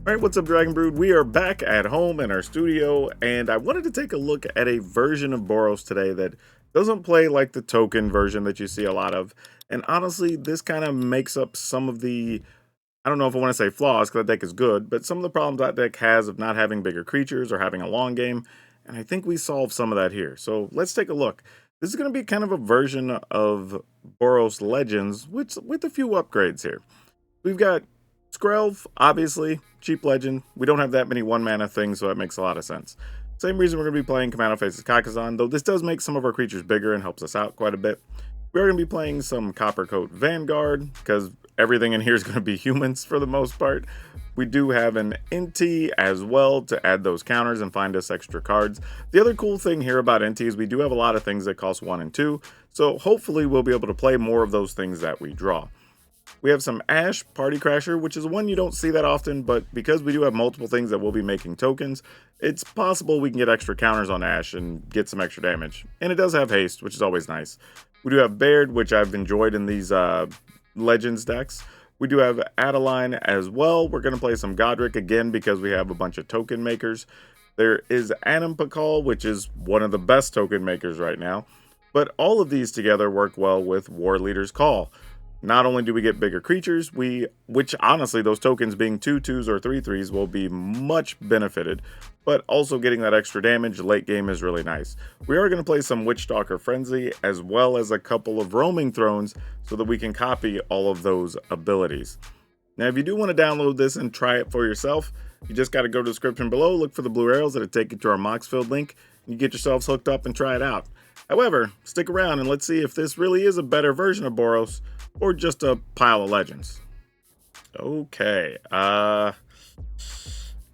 Alright, what's up, Dragon Brood? We are back at home in our studio, and I wanted to take a look at a version of Boros today that doesn't play like the token version that you see a lot of. And honestly, this kind of makes up some of the, I don't know if I want to say flaws, because that deck is good, but some of the problems that deck has of not having bigger creatures or having a long game. And I think we solved some of that here. So let's take a look. This is going to be kind of a version of Boros Legends, which with a few upgrades here. We've got Skrelv, obviously, cheap legend. We don't have that many one-mana things, so that makes a lot of sense. Same reason we're going to be playing Commando Faces Kakazan, though this does make some of our creatures bigger and helps us out quite a bit. We are going to be playing some Coppercoat Vanguard, because everything in here is going to be humans for the most part. We do have an NT as well to add those counters and find us extra cards. The other cool thing here about NT is we do have a lot of things that cost 1 and 2, so hopefully we'll be able to play more of those things that we draw. We have some Ash Party Crasher, which is one you don't see that often, but because we do have multiple things that will be making tokens, it's possible we can get extra counters on Ash and get some extra damage. And it does have haste, which is always nice. We do have Baird, which I've enjoyed in these Legends decks. We do have Adeline as well. We're going to play some Godric again because we have a bunch of token makers. There is Animpakal, which is one of the best token makers right now. But all of these together work well with War Leader's Call. Not only do we get bigger creatures, which honestly, those tokens being 2/2s or 3/3s will be much benefited, but also getting that extra damage late game is really nice. We are going to play some Witchstalker Frenzy as well as a couple of Roaming Thrones so that we can copy all of those abilities. Now, if you do want to download this and try it for yourself, you just got to go to the description below, look for the blue arrows that'll take you to our Moxfield link, and you get yourselves hooked up and try it out. However, stick around and let's see if this really is a better version of Boros, or just a pile of legends. Okay,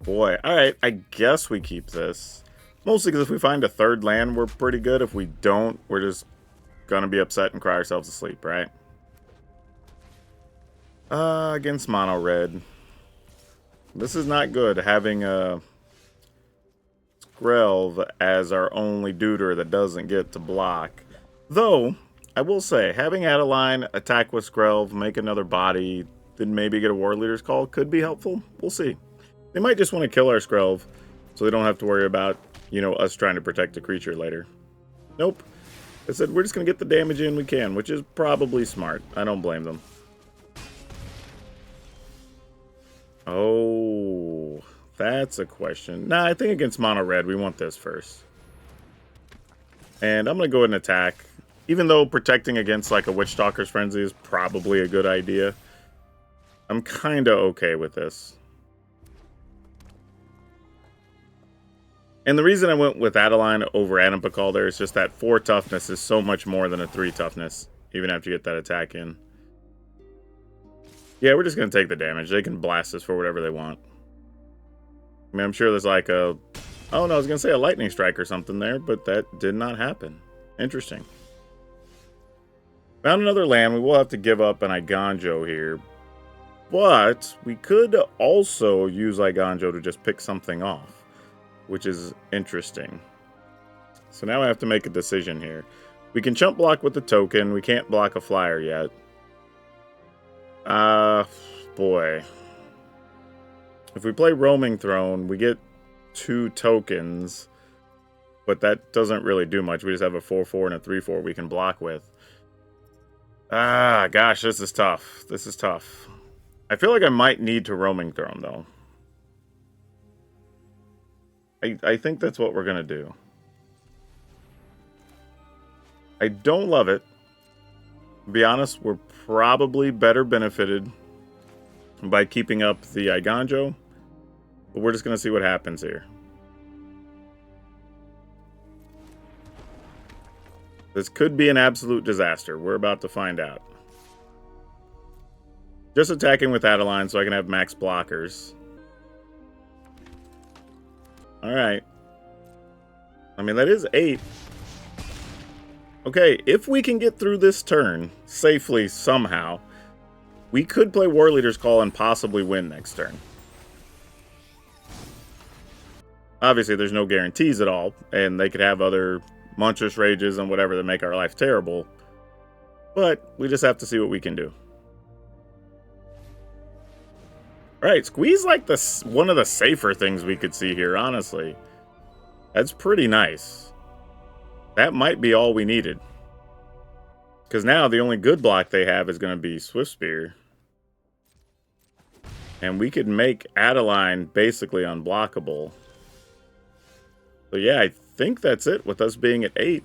boy, alright, I guess we keep this. Mostly because if we find a third land, we're pretty good. If we don't, we're just gonna be upset and cry ourselves to sleep, right? Against Mono Red. This is not good, having a Skrelv as our only duder that doesn't get to block. Though, I will say, having Adeline attack with Skrelv, make another body, then maybe get a War Leader's Call could be helpful. We'll see. They might just want to kill our Skrelv, so they don't have to worry about, us trying to protect the creature later. Nope. They said we're just going to get the damage in we can, which is probably smart. I don't blame them. Oh, that's a question. Nah, I think against Mono Red, we want this first. And I'm going to go ahead and attack. Even though protecting against like a Witchstalker's Frenzy is probably a good idea, I'm kind of okay with this. And the reason I went with Adeline over Animpakal there is just that 4 toughness is so much more than a 3 toughness, even after you get that attack in. Yeah, we're just going to take the damage. They can blast us for whatever they want. I mean, I'm sure there's like a... Oh, no, I was going to say a lightning strike or something there, but that did not happen. Interesting. Found another land. We will have to give up an Iganjo here. But we could also use Iganjo to just pick something off, which is interesting. So now I have to make a decision here. We can chump block with the token. We can't block a flyer yet. Boy. If we play Roaming Throne, we get 2 tokens. But that doesn't really do much. We just have a 4/4 and a 3/4 we can block with. Gosh, this is tough. This is tough. I feel like I might need to Roaming Throne, though. I think that's what we're going to do. I don't love it. To be honest, we're probably better benefited by keeping up the Iganjo. But we're just going to see what happens here. This could be an absolute disaster. We're about to find out. Just attacking with Adeline so I can have max blockers. Alright. I mean, that is 8. Okay, if we can get through this turn safely somehow, we could play War Leader's Call and possibly win next turn. Obviously, there's no guarantees at all, and they could have other monstrous rages and whatever that make our life terrible. But we just have to see what we can do. Right, Squeeze like one of the safer things we could see here, honestly. That's pretty nice. That might be all we needed. Because now the only good block they have is going to be Swift Spear. And we could make Adeline basically unblockable. So yeah, I think that's it with us being at 8.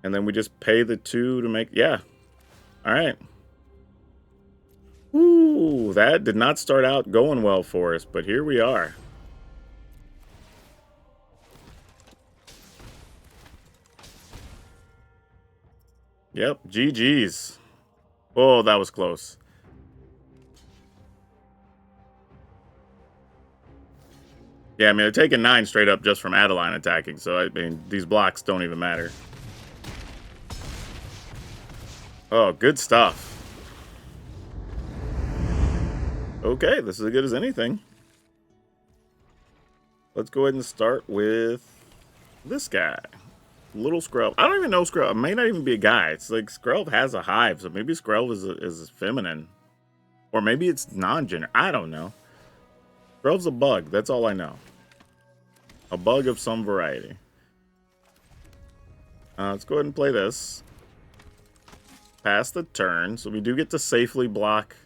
And then we just pay the 2 to make... Yeah. Alright. Ooh, that did not start out going well for us, but here we are. Yep, GG's. Oh, that was close. Yeah, I mean, they're taking 9 straight up just from Adeline attacking, so, I mean, these blocks don't even matter. Oh, good stuff. Okay, this is as good as anything. Let's go ahead and start with this guy. Little Skrelv. I don't even know Skrelv. It may not even be a guy. It's like Skrelv has a hive, so maybe Skrelv is feminine. Or maybe it's non-gender. I don't know. Skrelv's a bug. That's all I know. A bug of some variety. Let's go ahead and play this. Pass the turn. So we do get to safely block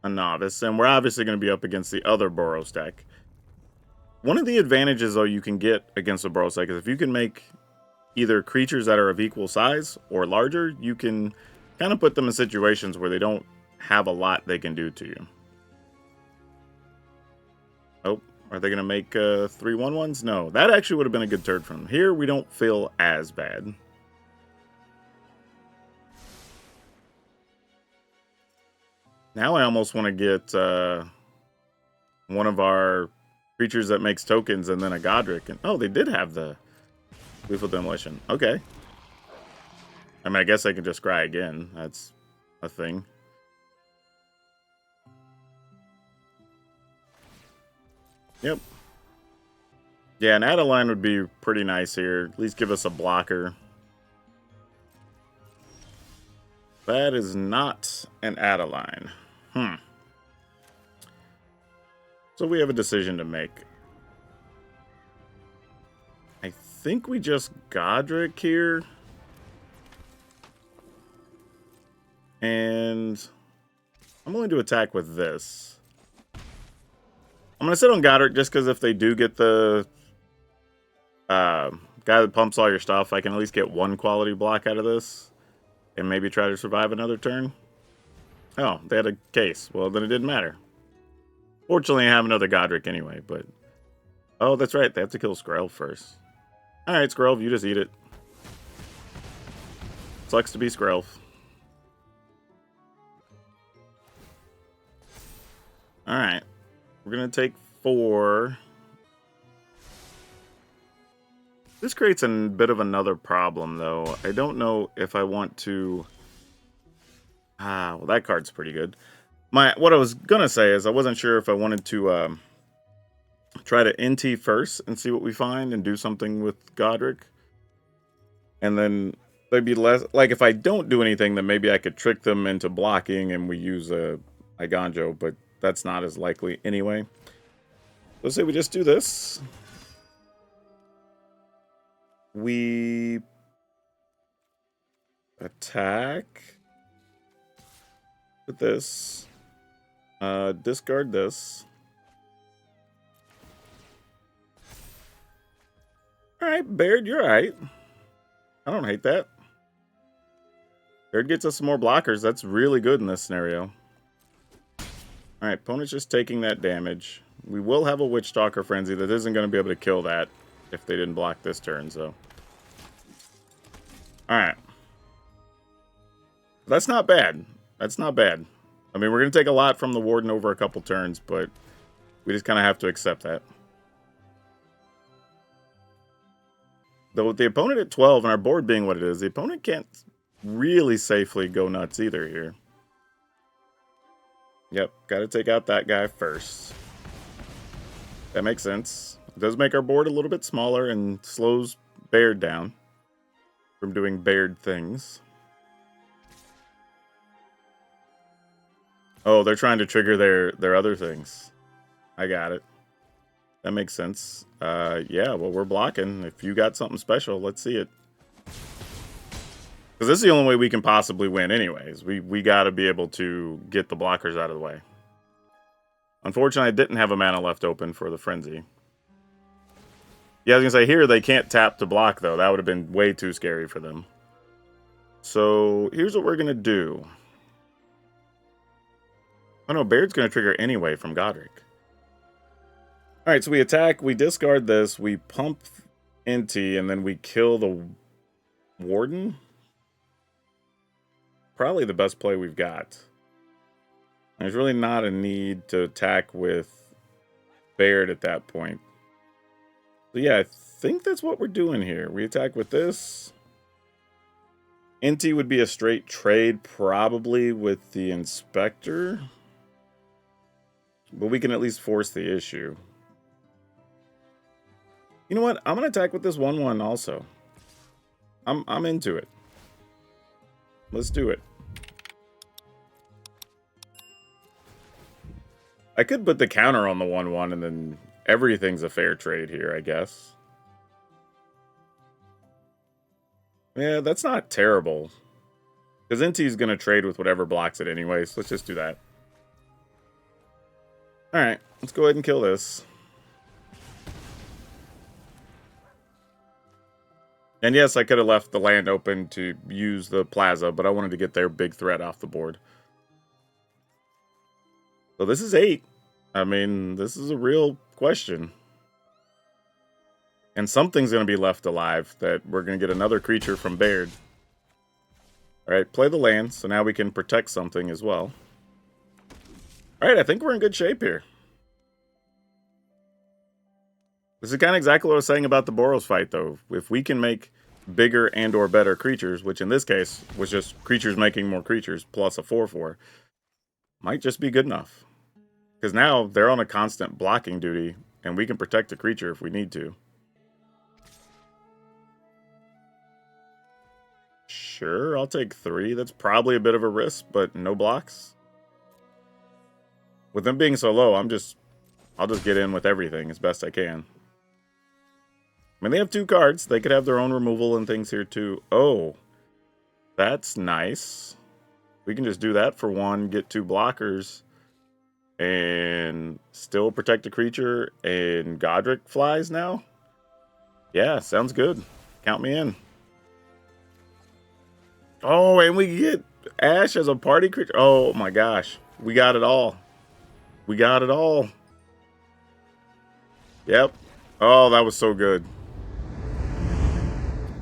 a novice. And we're obviously going to be up against the other Boros deck. One of the advantages, though, you can get against a Boros deck is if you can make either creatures that are of equal size or larger, you can kind of put them in situations where they don't have a lot they can do to you. Oh, are they going to make 3/1/1s? No, that actually would have been a good turn from them. Here, we don't feel as bad. Now I almost want to get one of our creatures that makes tokens and then a Godric. And oh, they did have the Lethal Demolition. Okay. I mean, I guess I can just scry again. That's a thing. Yep. Yeah, an Adeline would be pretty nice here. At least give us a blocker. That is not an Adeline. So we have a decision to make. I think we just Godric here. And I'm going to attack with this. I'm going to sit on Godric just because if they do get the guy that pumps all your stuff, I can at least get one quality block out of this. And maybe try to survive another turn. Oh, they had a case. Well, then it didn't matter. Fortunately, I have another Godric anyway, but... Oh, that's right. They have to kill Skrelv first. Alright, Skrelv, you just eat it. Sucks to be Skrelv. Alright. We're going to take 4. This creates a bit of another problem, though. I don't know if I want to... well, that card's pretty good. What I was going to say is I wasn't sure if I wanted to try to NT first and see what we find and do something with Godric. And then they'd be less... Like, if I don't do anything, then maybe I could trick them into blocking and we use a Iganjo, but that's not as likely anyway. Let's say we just do this. We attack with this. Discard this. Alright, Baird, you're alright. I don't hate that. Baird gets us some more blockers. That's really good in this scenario. Alright, opponent's just taking that damage. We will have a Witchstalker Frenzy that isn't going to be able to kill that if they didn't block this turn, so. Alright. That's not bad. That's not bad. I mean, we're going to take a lot from the Warden over a couple turns, but we just kind of have to accept that. Though with the opponent at 12 and our board being what it is, the opponent can't really safely go nuts either here. Yep, got to take out that guy first. That makes sense. It does make our board a little bit smaller and slows Baird down from doing Baird things. Oh, they're trying to trigger their other things. I got it. That makes sense. Yeah, well, we're blocking. If you got something special, let's see it. Because this is the only way we can possibly win anyways. We got to be able to get the blockers out of the way. Unfortunately, I didn't have a mana left open for the Frenzy. Yeah, I was going to say, here they can't tap to block, though. That would have been way too scary for them. So, here's what we're going to do. Oh no, Baird's going to trigger anyway from Godric. Alright, so we attack, we discard this, we pump NT, and then we kill the Warden? Probably the best play we've got. There's really not a need to attack with Baird at that point. So yeah, I think that's what we're doing here. We attack with this. NT would be a straight trade, probably, with the Inspector. But we can at least force the issue. You know what? I'm going to attack with this 1/1 also. I'm into it. Let's do it. I could put the counter on the 1/1 and then everything's a fair trade here, I guess. Yeah, that's not terrible. Because NT's going to trade with whatever blocks it anyway, so let's just do that. Alright, let's go ahead and kill this. And yes, I could have left the land open to use the plaza, but I wanted to get their big threat off the board. So this is 8. I mean, this is a real question. And something's going to be left alive that we're going to get another creature from Baird. Alright, play the land, so now we can protect something as well. Alright, I think we're in good shape here. This is kind of exactly what I was saying about the Boros fight, though. If we can make bigger and or better creatures, which in this case was just creatures making more creatures plus a 4/4, might just be good enough. Because now they're on a constant blocking duty, and we can protect a creature if we need to. Sure, I'll take 3. That's probably a bit of a risk, but no blocks. With them being so low, I'll just get in with everything as best I can. I mean, they have 2 cards. They could have their own removal and things here, too. Oh, that's nice. We can just do that for 1, get 2 blockers, and still protect a creature, and Godric flies now? Yeah, sounds good. Count me in. Oh, and we get Ash as a party creature. Oh, my gosh. We got it all. We got it all. Yep. Oh, that was so good.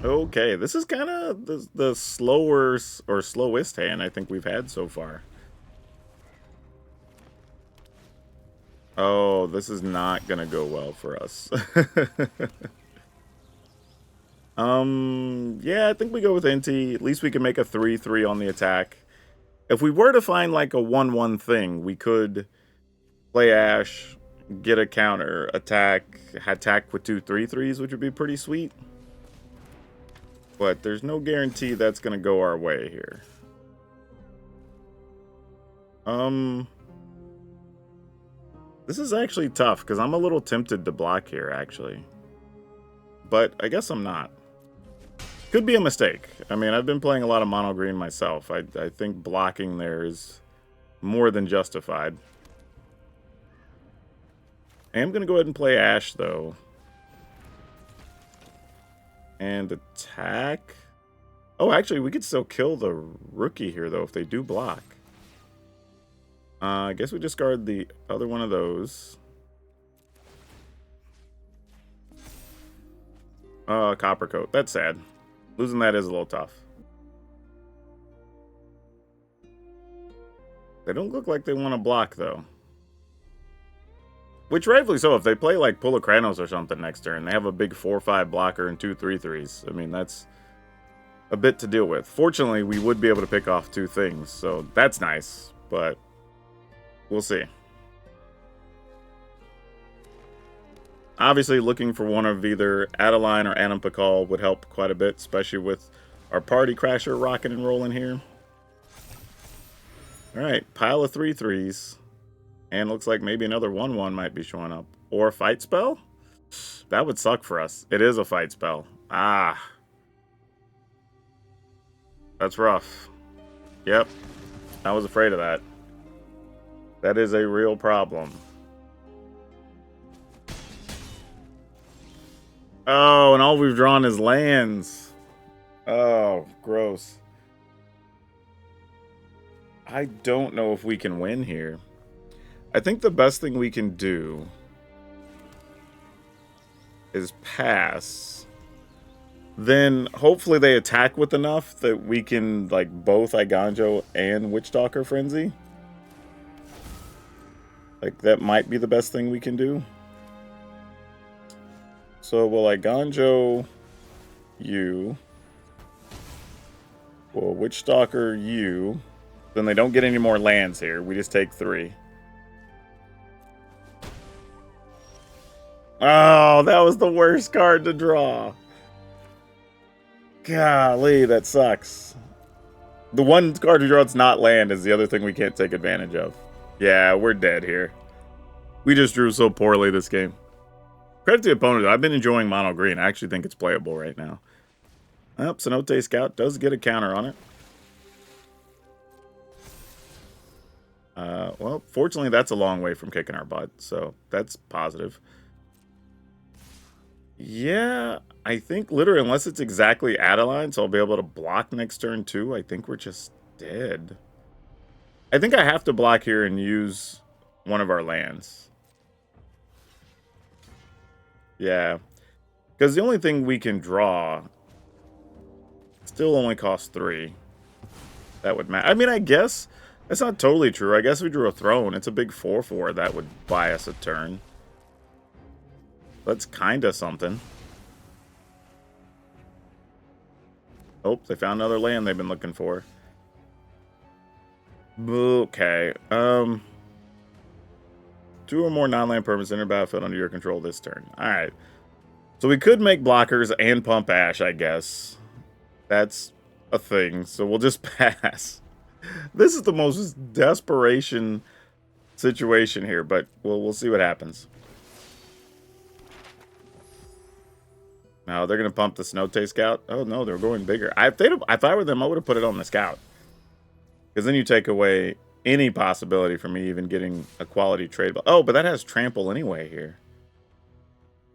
Okay, this is kind of the slower or slowest hand I think we've had so far. Oh, this is not gonna go well for us. Yeah, I think we go with NT. At least we can make a 3/3 on the attack. If we were to find like a 1/1 thing, we could play Ash, get a counter, attack with 2 3/3s, which would be pretty sweet. But there's no guarantee that's going to go our way here. This is actually tough, because I'm a little tempted to block here, actually. But I guess I'm not. Could be a mistake. I mean, I've been playing a lot of mono green myself. I think blocking there is more than justified. I am going to go ahead and play Ash, though. And attack. Oh, actually, we could still kill the rookie here, though, if they do block. I guess we discard the other one of those. Copper Coat. That's sad. Losing that is a little tough. They don't look like they want to block, though. Which, rightfully so. If they play, like, Pulokranos or something next turn, they have a big 4/5 blocker and 2 3/3s. I mean, that's a bit to deal with. Fortunately, we would be able to pick off 2 things, so that's nice, but we'll see. Obviously, looking for one of either Adeline or Adam Pakal would help quite a bit, especially with our Party Crasher rocking and rolling here. Alright, pile of 3/3s. And looks like maybe another 1/1 might be showing up. Or a fight spell? That would suck for us. It is a fight spell. Ah. That's rough. Yep. I was afraid of that. That is a real problem. Oh, and all we've drawn is lands. Oh, gross. I don't know if we can win here. I think the best thing we can do is pass. Then hopefully they attack with enough that we can like both Iganjo and Witchstalker Frenzy. Like that might be the best thing we can do. So will Iganjo you. Well, Witchstalker you. Then they don't get any more lands here. We just take 3. Oh, that was the worst card to draw. Golly, that sucks. The one card we draw that's not land is the other thing we can't take advantage of. Yeah, we're dead here. We just drew so poorly this game. Credit to the opponent, though. I've been enjoying mono green. I actually think it's playable right now. Well, Cenote Scout does get a counter on it. Well, fortunately, that's a long way from kicking our butt, so that's positive. Yeah, I think literally, unless it's exactly Adeline, so I'll be able to block next turn too, I think we're just dead. I think I have to block here and use one of our lands. Yeah, because the only thing we can draw still only costs 3. That would matter. I mean, I guess that's not totally true. I guess we drew a throne. It's a big 4/4 that would buy us a turn. That's kind of something. Oh, they found another land they've been looking for. Okay. 2 or more non-land permanents enter battlefield under your control this turn. Alright. So we could make blockers and pump Ash, I guess. That's a thing. So we'll just pass. This is the most desperation situation here, but we'll see what happens. No, they're going to pump the Cenote Scout. Oh, no, they're going bigger. If I were them, I would have put it on the Scout. Because then you take away any possibility for me even getting a quality trade. Oh, but that has trample anyway here.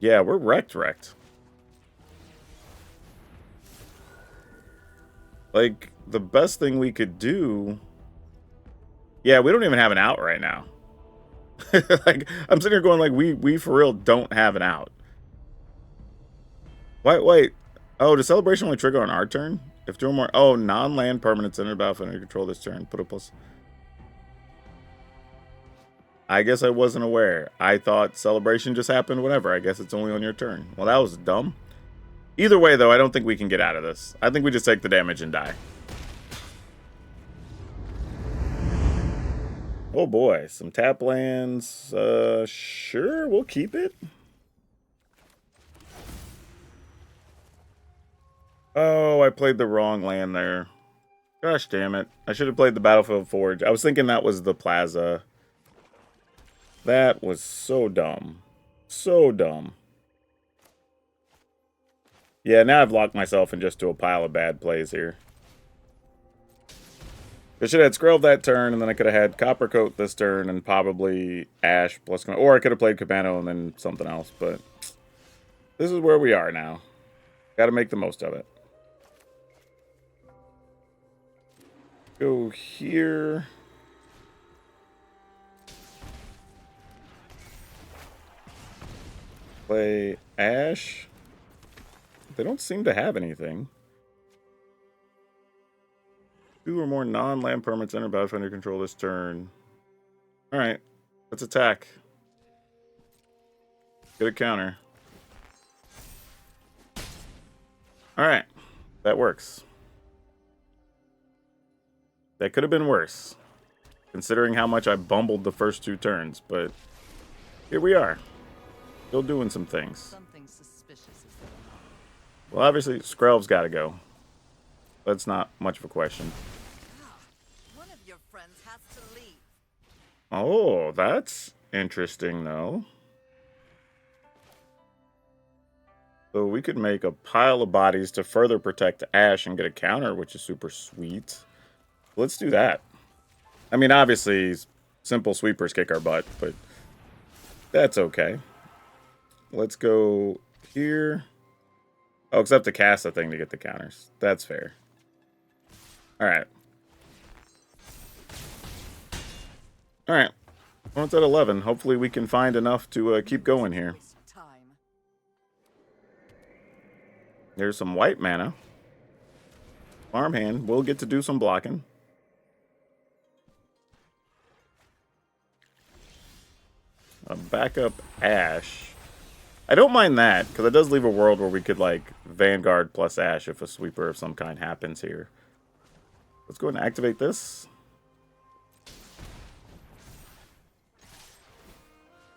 Yeah, we're wrecked. Like, the best thing we could do... Yeah, we don't even have an out right now. Like, I'm sitting here going like, we for real don't have an out. Wait. Oh, does Celebration only trigger on our turn? If 2 or more... Oh, non-land permanents enter the battlefield under control this turn. Put a plus... I guess I wasn't aware. I thought Celebration just happened, whatever. I guess it's only on your turn. Well, that was dumb. Either way, though, I don't think we can get out of this. I think we just take the damage and die. Oh, boy. Some tap lands. Sure, we'll keep it. Oh, I played the wrong land there. Gosh damn it. I should have played the Battlefield Forge. I was thinking that was the Plaza. That was so dumb. So dumb. Yeah, now I've locked myself in just to a pile of bad plays here. I should have had Skrelv that turn, and then I could have had Coppercoat this turn, and probably Ash plus... Or I could have played Cabano and then something else, but... This is where we are now. Gotta make the most of it. Go here. Play Ash. They don't seem to have anything. 2 or more non-land permanents enter battlefield under control this turn. Alright. Let's attack. Get a counter. Alright. That works. That could have been worse, considering how much I bumbled the first 2 turns, but here we are. Still doing some things. Something suspicious is going on. Well, obviously, Skrelv's got to go. That's not much of a question. One of your friends has to leave. Oh, that's interesting, though. So we could make a pile of bodies to further protect Ash and get a counter, which is super sweet. Let's do that. I mean, obviously, simple sweepers kick our butt, but that's okay. Let's go here. Oh, except to cast the thing to get the counters. That's fair. Alright. Alright. Well, it's at 11. Hopefully we can find enough to keep going here. There's some white mana. Farmhand. We'll get to do some blocking. A backup Ash. I don't mind that, because it does leave a world where we could, like, Vanguard plus Ash if a sweeper of some kind happens here. Let's go ahead and activate this.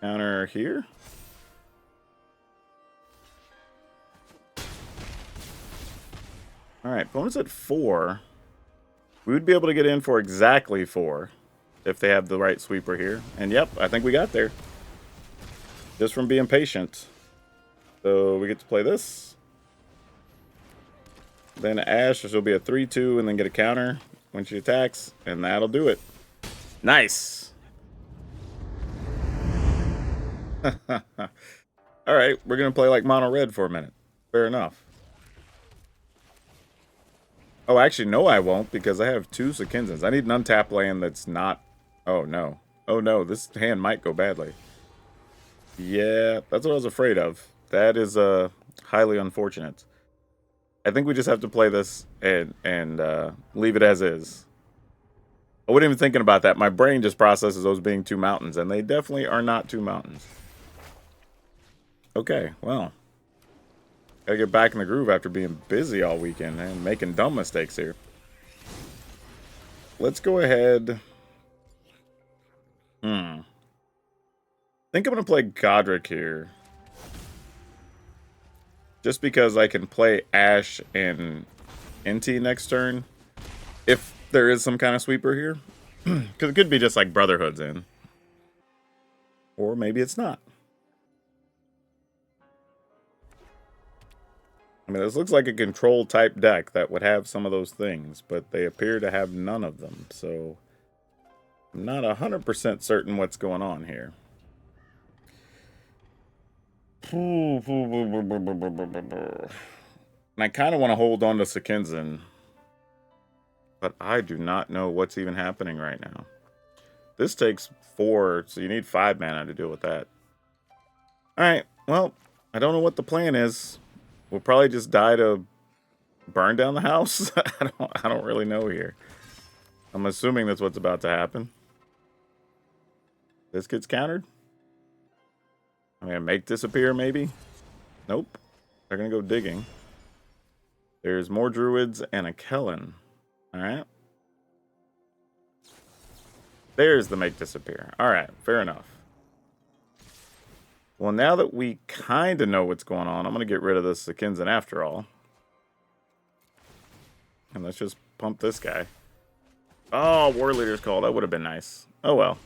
Counter here. Alright, bonus at 4. We would be able to get in for exactly 4 if they have the right sweeper here. And yep, I think we got there. Just from being patient. So we get to play this. Then Ash, which will be a 3-2, and then get a counter when she attacks. And that'll do it. Nice! Alright, we're going to play like Mono Red for a minute. Fair enough. Oh, actually, no, I won't, because I have 2 Sekinzans. I need an untap land that's not... Oh, no. Oh, no, this hand might go badly. Yeah, that's what I was afraid of. That is highly unfortunate. I think we just have to play this and leave it as is. I wasn't even thinking about that. My brain just processes those being 2 mountains, and they definitely are not 2 mountains. Okay, well. Gotta get back in the groove after being busy all weekend and making dumb mistakes here. Let's go ahead. I think I'm going to play Godric here. Just because I can play Ash and NT next turn. If there is some kind of sweeper here. Because it could be just like Brotherhood's in. Or maybe it's not. I mean, this looks like a control type deck that would have some of those things. But they appear to have none of them. So I'm not 100% certain what's going on here. And I kind of want to hold on to Sekinzan. But I do not know what's even happening right now. This takes 4, so you need 5 mana to deal with that. Alright, well, I don't know what the plan is. We'll probably just die to burn down the house. I don't really know here. I'm assuming that's what's about to happen. This gets countered? I'm going to make disappear, maybe? Nope. They're going to go digging. There's more druids and a Kellen. Alright. There's the make disappear. Alright, fair enough. Well, now that we kind of know what's going on, I'm going to get rid of this Sekinzan after all. And let's just pump this guy. Oh, War Leader's Call. That would have been nice. Oh, well.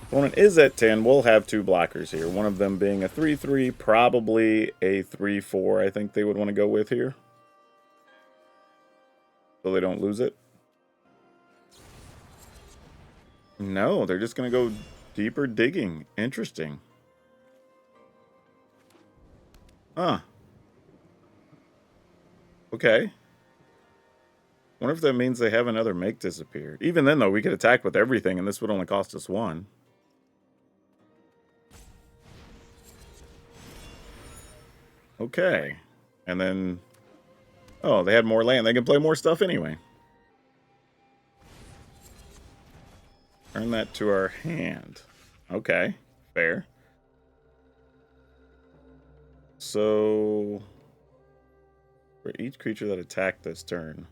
Opponent is at 10. We'll have 2 blockers here. One of them being a 3-3, probably a 3-4, I think they would want to go with here. So they don't lose it. No, they're just going to go deeper digging. Interesting. Huh. Okay. Wonder if that means they have another make disappear. Even then, though, we could attack with everything, and this would only cost us 1. Okay. And then... Oh, they had more land. They can play more stuff anyway. Turn that to our hand. Okay. Fair. So... For each creature that attacked this turn...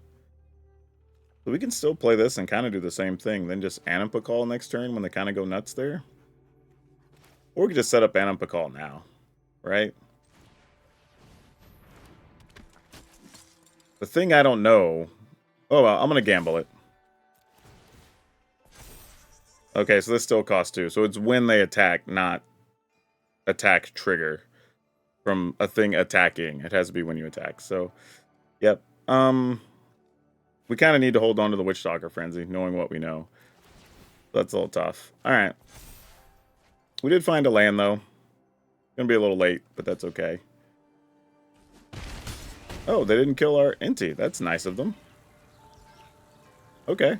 So we can still play this and kind of do the same thing. Then just Animpa next turn when they kind of go nuts there. Or we could just set up Animpa now. Right? The thing I don't know... Oh, well, I'm going to gamble it. Okay, so this still costs 2. So it's when they attack, not attack trigger from a thing attacking. It has to be when you attack. So, yep. We kind of need to hold on to the Witchstalker Frenzy, knowing what we know. That's a little tough. All right. We did find a land, though. Gonna be a little late, but that's okay. Oh, they didn't kill our Inti. That's nice of them. Okay.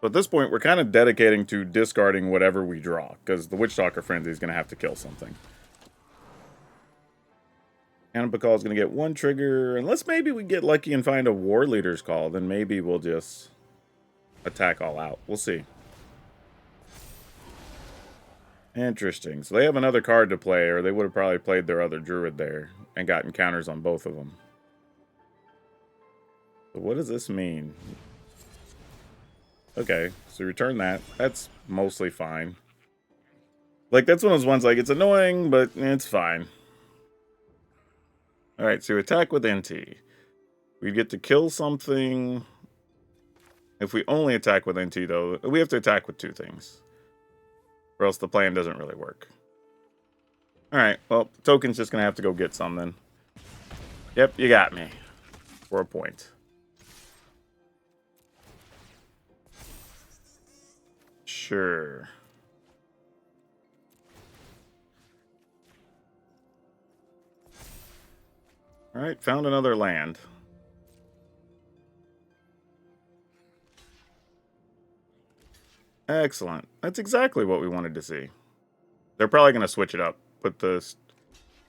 So at this point, we're kind of dedicating to discarding whatever we draw, because the Witchstalker Frenzy is going to have to kill something. Anapakal is going to get 1 trigger, unless maybe we get lucky and find a War Leader's Call, then maybe we'll just attack all out. We'll see. Interesting. So they have another card to play, or they would have probably played their other Druid there and gotten counters on both of them. So what does this mean? Okay, so return that. That's mostly fine. Like, that's one of those ones, like, it's annoying, but it's fine. Alright, so attack with NT. We get to kill something. If we only attack with NT, though, we have to attack with 2 things. Or else the plan doesn't really work. Alright, well, token's just gonna have to go get some then. Yep, you got me. For a point. Sure. Alright, found another land. Excellent. That's exactly what we wanted to see. They're probably going to switch it up. Put this...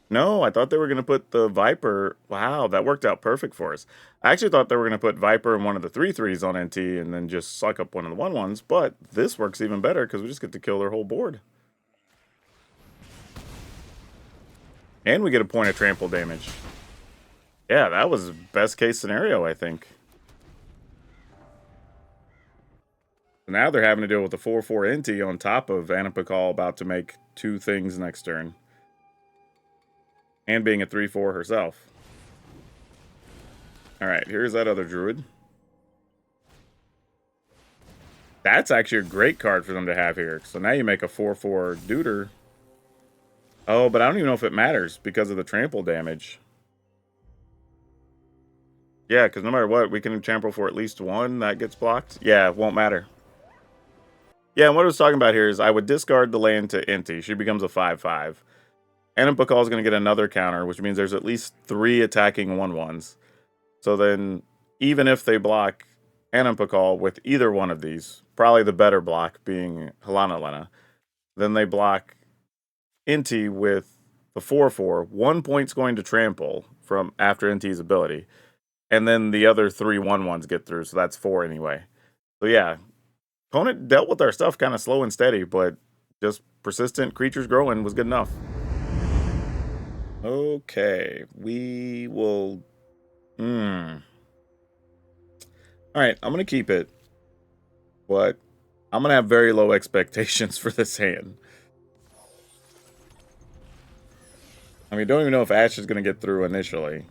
No, I thought they were going to put the Viper... Wow, that worked out perfect for us. I actually thought they were going to put Viper and one of the 3/3s on NT and then just suck up one of the 1/1s, but this works even better because we just get to kill their whole board. And we get a point of trample damage. Yeah, that was best case scenario, I think. Now they're having to deal with the 4/4 NT on top of Anapakal about to make 2 things next turn. And being a 3/4 herself. Alright, here's that other Druid. That's actually a great card for them to have here. So now you make a 4/4 Deuter. Oh, but I don't even know if it matters because of the trample damage. Yeah, because no matter what, we can trample for at least 1 that gets blocked. Yeah, it won't matter. Yeah, and what I was talking about here is I would discard the land to Inti. She becomes a 5/5. Anapakal is going to get another counter, which means there's at least 3 attacking 1/1s. So then, even if they block Anapakal with either one of these, probably the better block being Helana Lena, then they block Inti with the 4/4. 1 point's going to trample from after Inti's ability. And then the other 3 1/1s get through, so that's 4 anyway. So yeah, opponent dealt with our stuff kind of slow and steady, but just persistent creatures growing was good enough. Okay, we will... Alright, I'm going to keep it, but I'm going to have very low expectations for this hand. I mean, don't even know if Ash is going to get through initially.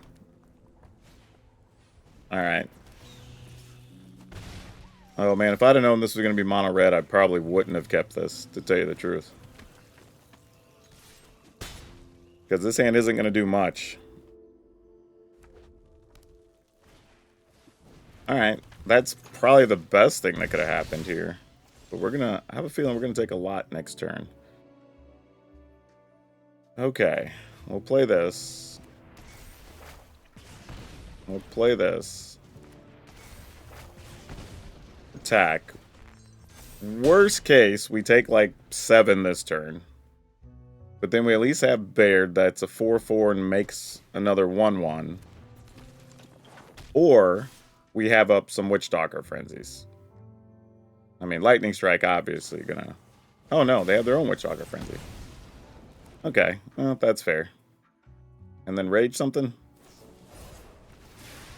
Alright. Oh man, if I'd have known this was going to be mono red, I probably wouldn't have kept this, to tell you the truth. Because this hand isn't going to do much. Alright, that's probably the best thing that could have happened here. But we're going to... I have a feeling we're going to take a lot next turn. Okay, we'll play this. We'll play this. Attack. Worst case, we take like 7 this turn. But then we at least have Baird that's a 4/4 and makes another 1/1. Or we have up some Witchstalker Frenzies. I mean, Lightning Strike obviously gonna... Oh no, they have their own Witchstalker Frenzy. Okay, well, that's fair. And then Rage something?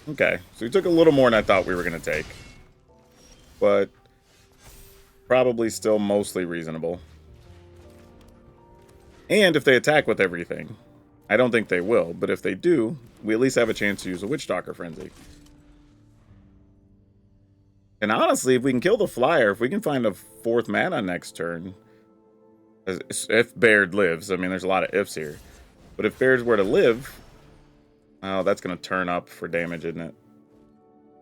Okay, so we took a little more than I thought we were going to take. But probably still mostly reasonable. And if they attack with everything, I don't think they will, but if they do, we at least have a chance to use a Witchstalker Frenzy. And honestly, if we can kill the flyer, if we can find a 4th mana next turn, if Baird lives, I mean, there's a lot of ifs here. But if Baird's were to live, oh, that's going to turn up for damage, isn't it?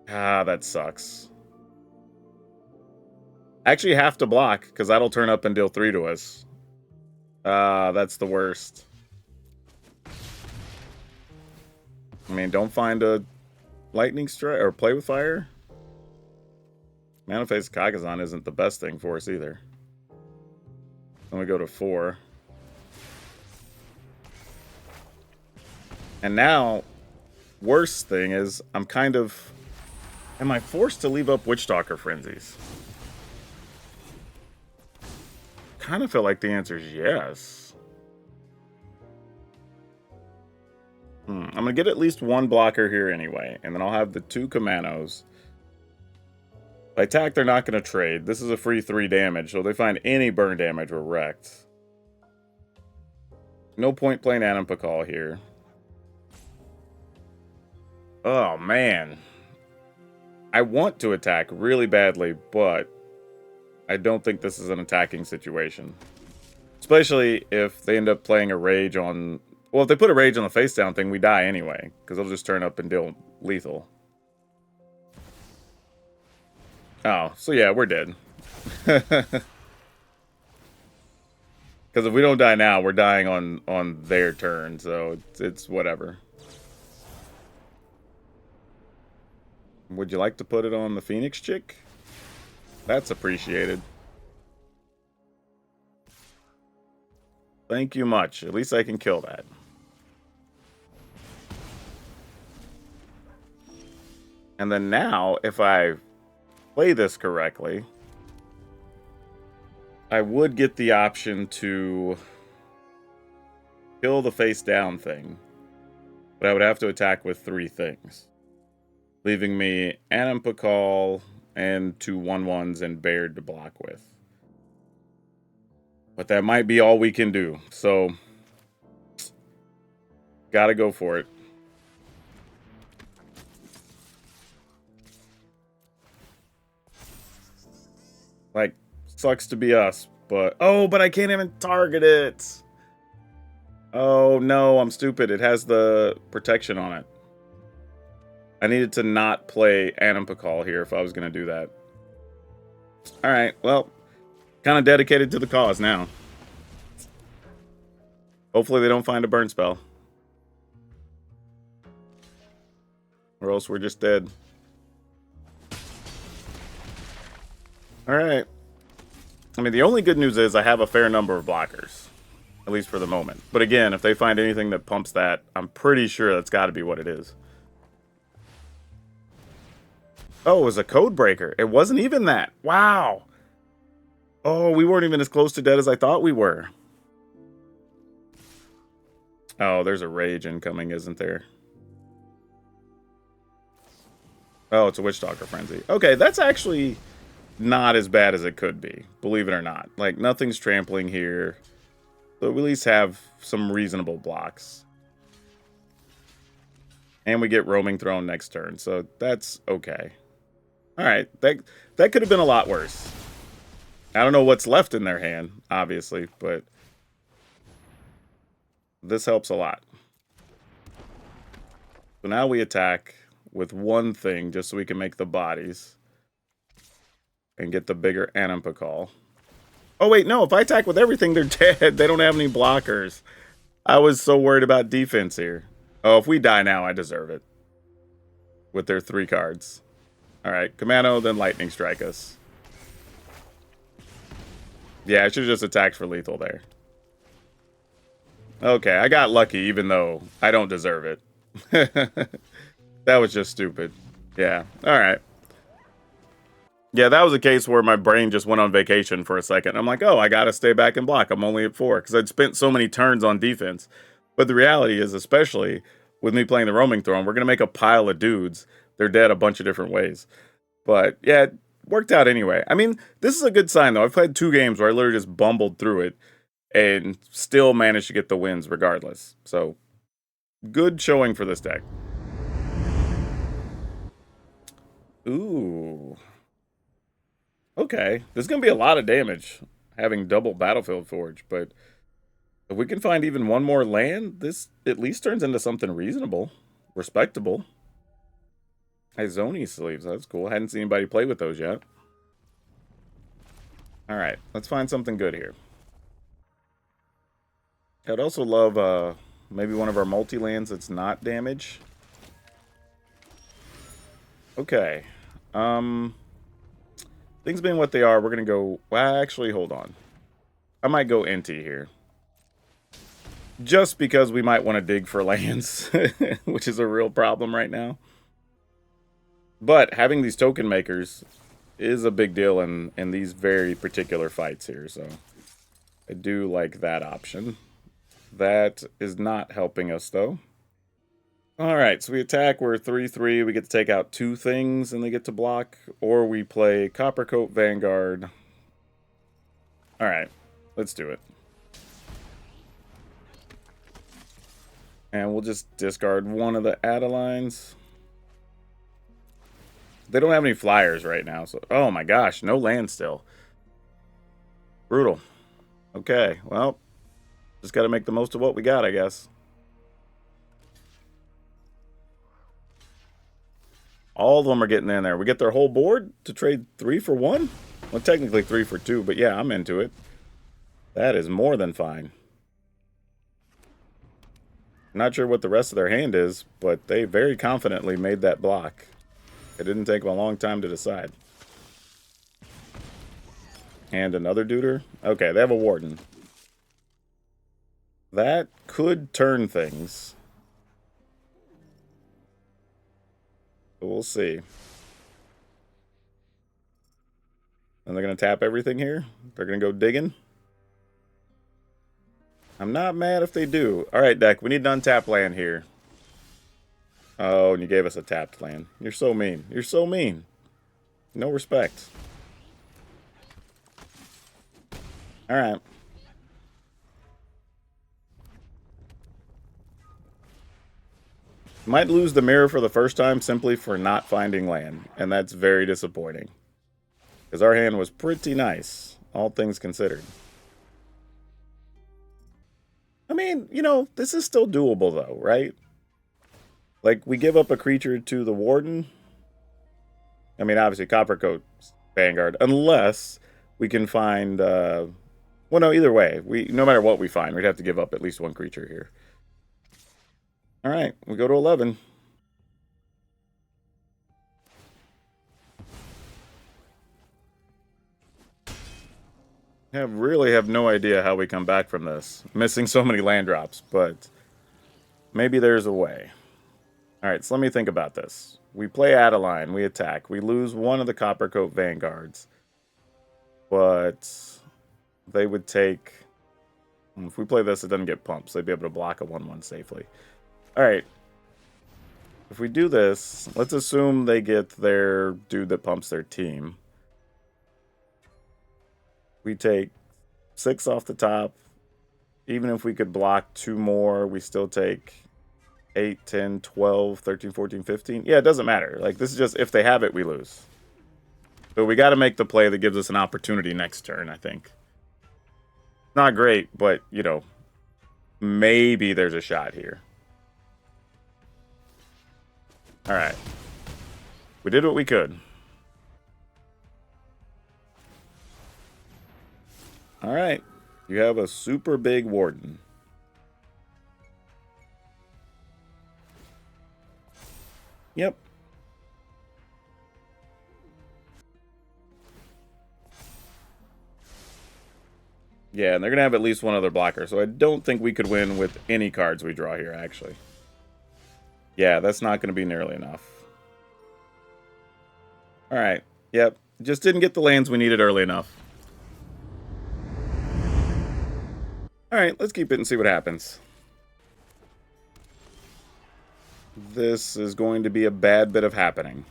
Ah, that sucks. I actually have to block, because that'll turn up and deal 3 to us. Ah, that's the worst. I mean, don't find a lightning strike or play with fire. Mana Phase Kagazan isn't the best thing for us either. Then we go to 4. And now, worst thing is, I'm kind of... Am I forced to leave up Witchstalker Frenzies? Kind of feel like the answer is yes. I'm going to get at least 1 blocker here anyway, and then I'll have the 2 Kamanos. If I attack, they're not going to trade. This is a free 3 damage, so if they find any burn damage, we're wrecked. No point playing Adam Pakal here. Oh, man. I want to attack really badly, but I don't think this is an attacking situation. Especially if they end up playing a rage on... Well, if they put a rage on the face down thing, we die anyway, because they'll just turn up and deal lethal. Oh, so yeah, we're dead. Because if we don't die now, we're dying on their turn, so it's whatever. Would you like to put it on the Phoenix chick? That's appreciated. Thank you much. At least I can kill that. And then now, if I play this correctly, I would get the option to kill the face down thing. But I would have to attack with 3 things. Leaving me Adam Pakal and 2 1/1s and Baird to block with. But that might be all we can do. So, gotta go for it. Like, sucks to be us, but... Oh, but I can't even target it! Oh, no, I'm stupid. It has the protection on it. I needed to not play Adam Pakal here if I was going to do that. Alright, well, kind of dedicated to the cause now. Hopefully they don't find a burn spell. Or else we're just dead. Alright. I mean, the only good news is I have a fair number of blockers. At least for the moment. But again, if they find anything that pumps that, I'm pretty sure that's got to be what it is. Oh, it was a code breaker. It wasn't even that. Wow. Oh, we weren't even as close to dead as I thought we were. Oh, there's a rage incoming, isn't there? Oh, it's a Witchstalker Frenzy. Okay, that's actually not as bad as it could be, believe it or not. Like, nothing's trampling here. So we at least have some reasonable blocks. And we get Roaming Throne next turn, so that's okay. Alright, that could have been a lot worse. I don't know what's left in their hand, obviously, but this helps a lot. So now we attack with 1 thing just so we can make the bodies. And get the bigger Adam Pakal. Oh, wait, no. If I attack with everything, they're dead. They don't have any blockers. I was so worried about defense here. Oh, if we die now, I deserve it. With their 3 cards. Alright, Commando, then Lightning Strike us. Yeah, I should have just attacked for lethal there. Okay, I got lucky, even though I don't deserve it. That was just stupid. Yeah, alright. Yeah, that was a case where my brain just went on vacation for a second. I'm like, oh, I gotta stay back and block. I'm only at 4, because I'd spent so many turns on defense. But the reality is, especially with me playing the Roaming Throne, we're gonna make a pile of dudes. They're dead a bunch of different ways. But, yeah, it worked out anyway. I mean, this is a good sign, though. I've played 2 games where I literally just bumbled through it and still managed to get the wins regardless. So, good showing for this deck. Ooh. Okay, there's going to be a lot of damage having double Battlefield Forge, but if we can find even one more land, this at least turns into something reasonable, respectable. Izoni sleeves, that's cool. Hadn't seen anybody play with those yet. Alright, let's find something good here. I'd also love maybe one of our multi-lands that's not damage. Okay. Things being what they are, we're going to go... Well, actually, hold on. I might go Inti here. Just because we might want to dig for lands, which is a real problem right now. But having these token makers is a big deal in these very particular fights here, so I do like that option. That is not helping us, though. Alright, so we attack, we're 3-3, we get to take out 2 things and they get to block, or we play Coppercoat Vanguard. Alright, let's do it. And we'll just discard one of the Adelines. They don't have any flyers right now, so... Oh my gosh, no land still. Brutal. Okay, well, just gotta make the most of what we got, I guess. All of them are getting in there. We get their whole board to trade 3 for 1? Well, technically 3 for 2, but yeah, I'm into it. That is more than fine. Not sure what the rest of their hand is, but they very confidently made that block. It didn't take them a long time to decide. And another Duder? Okay, they have a Warden. That could turn things. But we'll see. And they're going to tap everything here? They're going to go digging? I'm not mad if they do. Alright, deck, we need to untap land here. Oh, and you gave us a tapped land. You're so mean. You're so mean. No respect. Alright. Might lose the mirror for the first time simply for not finding land. And that's very disappointing. Because our hand was pretty nice, all things considered. I mean, you know, this is still doable though, right? Like, we give up a creature to the Warden. I mean, obviously, Coppercoat Vanguard, unless we can find... well, no, either way. No matter what we find, we'd have to give up at least one creature here. Alright, we go to 11. I really have no idea how we come back from this. Missing so many land drops, but maybe there's a way. Alright, so let me think about this. We play Adeline, we attack. We lose one of the Coppercoat Vanguards. But they would take... If we play this, it doesn't get pumped, so they'd be able to block a 1-1 safely. Alright. If we do this, let's assume they get their dude that pumps their team. We take 6 off the top. Even if we could block 2 more, we still take 8, 10, 12, 13, 14, 15. Yeah, it doesn't matter. Like, this is just, if they have it, we lose. So we got to make the play that gives us an opportunity next turn, I think. Not great, but, you know, maybe there's a shot here. Alright. We did what we could. Alright. You have a super big Warden. Yep. Yeah, and they're going to have at least one other blocker, so I don't think we could win with any cards we draw here, actually. Yeah, that's not going to be nearly enough. Alright, yep. Just didn't get the lands we needed early enough. Alright, let's keep it and see what happens. This is going to be a bad bit of happening.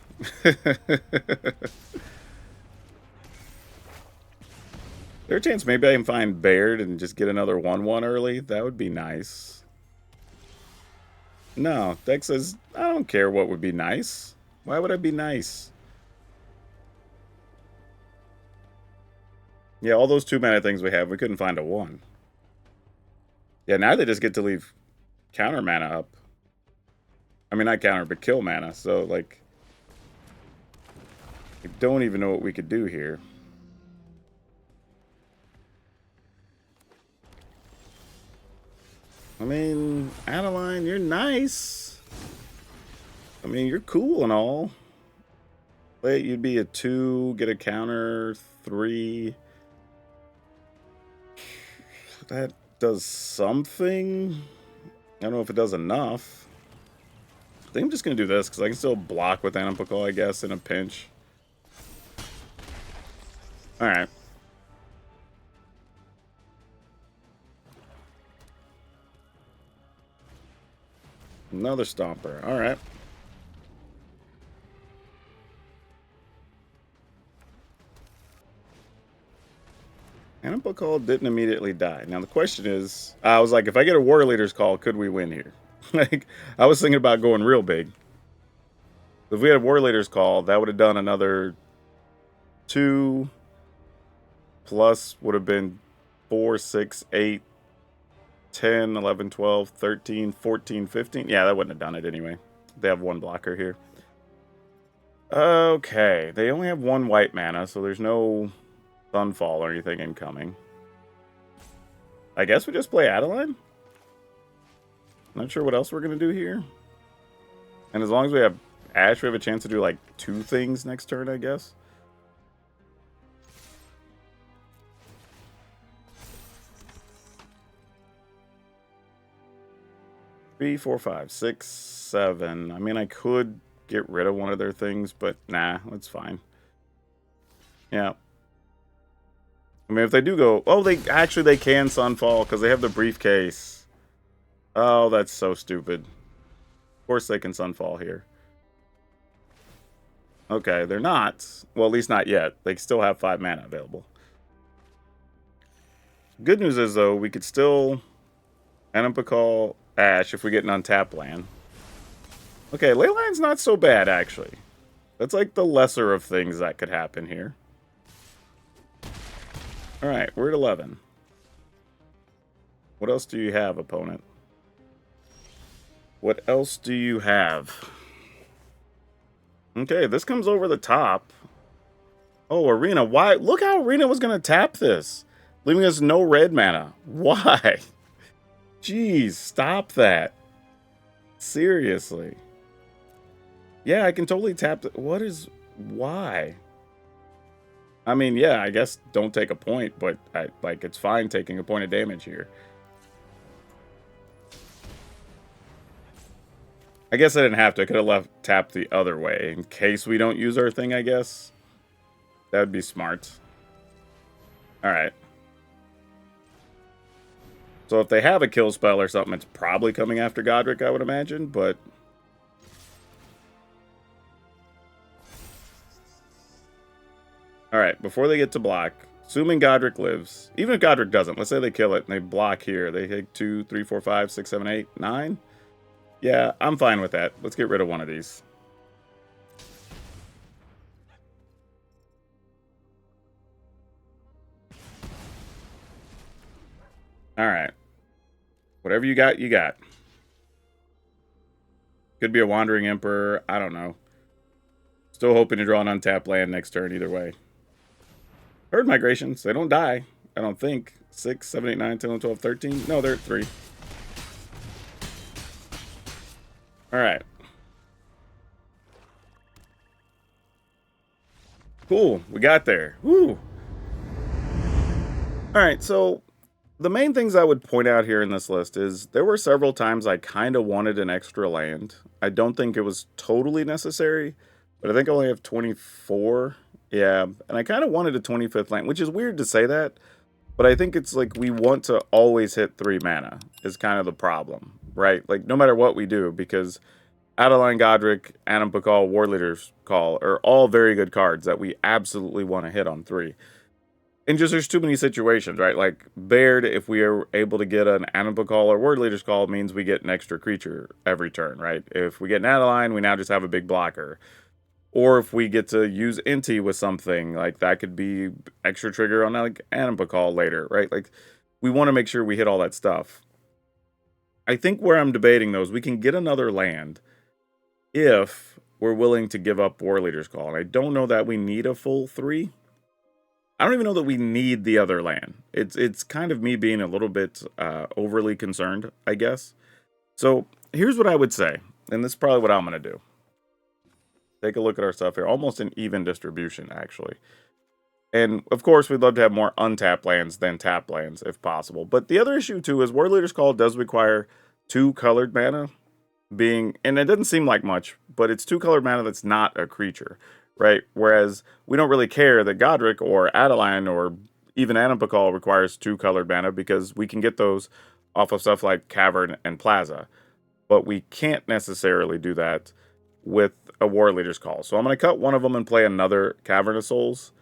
There's a chance maybe I can find Baird and just get another 1-1 early. That would be nice. No, Deck says, I don't care what would be nice. Why would I be nice? Yeah, all those 2-mana things we have, we couldn't find a 1. Yeah, now they just get to leave counter mana up. I mean, not counter, but kill mana. So, like, I don't even know what we could do here. I mean, Adeline, you're nice. I mean, you're cool and all. Wait, you'd be a 2, get a counter, 3. That does something. I don't know if it does enough. I think I'm just going to do this, because I can still block with Anapakal, I guess, in a pinch. Alright. Another Stomper. Alright. Anapakal didn't immediately die. Now the question is, I was like, if I get a War Leader's Call, could we win here? Like, I was thinking about going real big. If we had a War Leader's Call, that would have done another 2 plus would have been 4, 6, 8, 10, 11, 12, 13, 14, 15. Yeah, that wouldn't have done it anyway. They have 1 blocker here. Okay, they only have 1 white mana, so there's no Sunfall or anything incoming. I guess we just play Adeline? Not sure what else we're going to do here. And as long as we have Ash, we have a chance to do like 2 things next turn, I guess. Three, 4, 5, 6, 7. I mean, I could get rid of one of their things, but nah, that's fine. Yeah. I mean, if they do go... Oh, they can Sunfall because they have the briefcase. Oh, that's so stupid. Of course they can Sunfall here. Okay, they're not. Well, at least not yet. They still have 5 mana available. Good news is, though, we could still Anapakal Ash if we get an untapped land. Okay, Leyline's not so bad, actually. That's like the lesser of things that could happen here. Alright, we're at 11. What else do you have, opponent? What else do you have? Okay, this comes over the top. Oh, Arena. Why? Look how Arena was going to tap this. Leaving us no red mana. Why? Jeez, stop that. Seriously. Yeah, I can totally tap... What is... Why? I mean, yeah, I guess don't take a point, but it's fine taking a point of damage here. I guess I didn't have to. I could have left tapped the other way in case we don't use our thing, I guess. That would be smart. Alright. So if they have a kill spell or something, it's probably coming after Godric, I would imagine, but... Alright, before they get to block, assuming Godric lives, even if Godric doesn't, let's say they kill it and they block here. They take 2, 3, 4, 5, 6, 7, 8, 9. Yeah, I'm fine with that. Let's get rid of one of these. Alright. Whatever you got, you got. Could be a Wandering Emperor. I don't know. Still hoping to draw an untapped land next turn either way. Herd migrations. They don't die. I don't think. 6, 7, 8, 9, 10, 11, 12, 13. No, they're at 3. Alright. Cool. We got there. Woo! Alright, so the main things I would point out here in this list is there were several times I kind of wanted an extra land. I don't think it was totally necessary, but I think I only have 24. Yeah, and I kind of wanted a 25th land, which is weird to say that, but I think it's like we want to always hit 3 mana is kind of the problem, right? Like, no matter what we do, because Adeline, Godric, Anapakal, War Leader's Call are all very good cards that we absolutely want to hit on 3. And just there's too many situations, right? Like, Baird, if we are able to get an Anapakal or Word Leader's Call, means we get an extra creature every turn, right? If we get an Adeline, we now just have a big blocker. Or if we get to use Inti with something, like that could be extra trigger on like Anima Call later, right? Like we want to make sure we hit all that stuff. I think where I'm debating those, we can get another land if we're willing to give up War Leader's Call. And I don't know that we need a full 3. I don't even know that we need the other land. It's kind of me being a little bit overly concerned, I guess. So here's what I would say, and this is probably what I'm going to do. Take a look at our stuff here. Almost an even distribution, actually. And, of course, we'd love to have more untapped lands than tapped lands, if possible. But the other issue, too, is War Leader's Call does require 2 colored mana. And it doesn't seem like much, but it's 2 colored mana that's not a creature, right? Whereas we don't really care that Godric or Adeline or even Anima Call requires 2 colored mana because we can get those off of stuff like Cavern and Plaza. But we can't necessarily do that with a War Leader's Call. So I'm going to cut one of them and play another Cavern of Souls.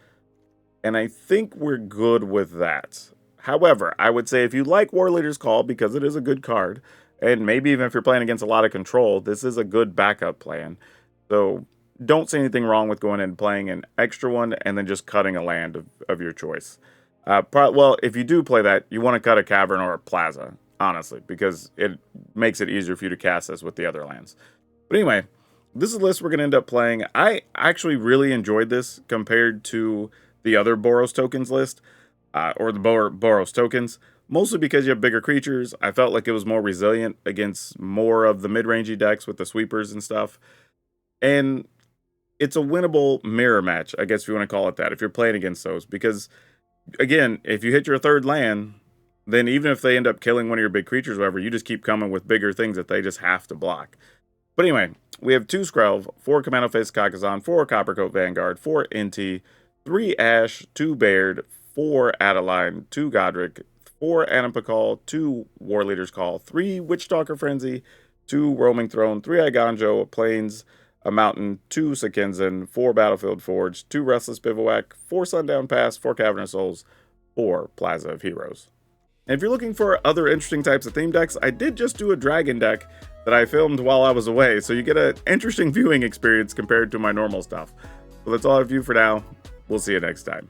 And I think we're good with that. However, I would say if you like War Leader's Call, because it is a good card, and maybe even if you're playing against a lot of control, this is a good backup plan. So don't see anything wrong with going and playing an extra one and then just cutting a land of your choice. Well, if you do play that, you want to cut a Cavern or a Plaza, honestly, because it makes it easier for you to cast this with the other lands. But anyway, this is the list we're going to end up playing. I actually really enjoyed this compared to the other Boros tokens list, or the Boros tokens, mostly because you have bigger creatures. I felt like it was more resilient against more of the mid-rangey decks with the sweepers and stuff. And it's a winnable mirror match, I guess if you want to call it that, if you're playing against those. Because, again, if you hit your 3rd land, then even if they end up killing one of your big creatures or whatever, you just keep coming with bigger things that they just have to block. But anyway, we have 2 Skrelv, 4 Commando Face Kakazan, 4 Coppercoat Vanguard, 4 Inti, 3 Ash, 2 Baird, 4 Adeline, 2 Godric, 4 Anima Call, 2 War Leader's Call, 3 Witchstalker Frenzy, 2 Roaming Throne, 3 Iganjo, a Plains, a Mountain, 2 Sekenzan, 4 Battlefield Forge, 2 Restless Bivouac, 4 Sundown Pass, 4 Cavern of Souls, 4 Plaza of Heroes. And if you're looking for other interesting types of theme decks, I did just do a dragon deck that I filmed while I was away, so you get an interesting viewing experience compared to my normal stuff. So that's all I have for you for now. We'll see you next time.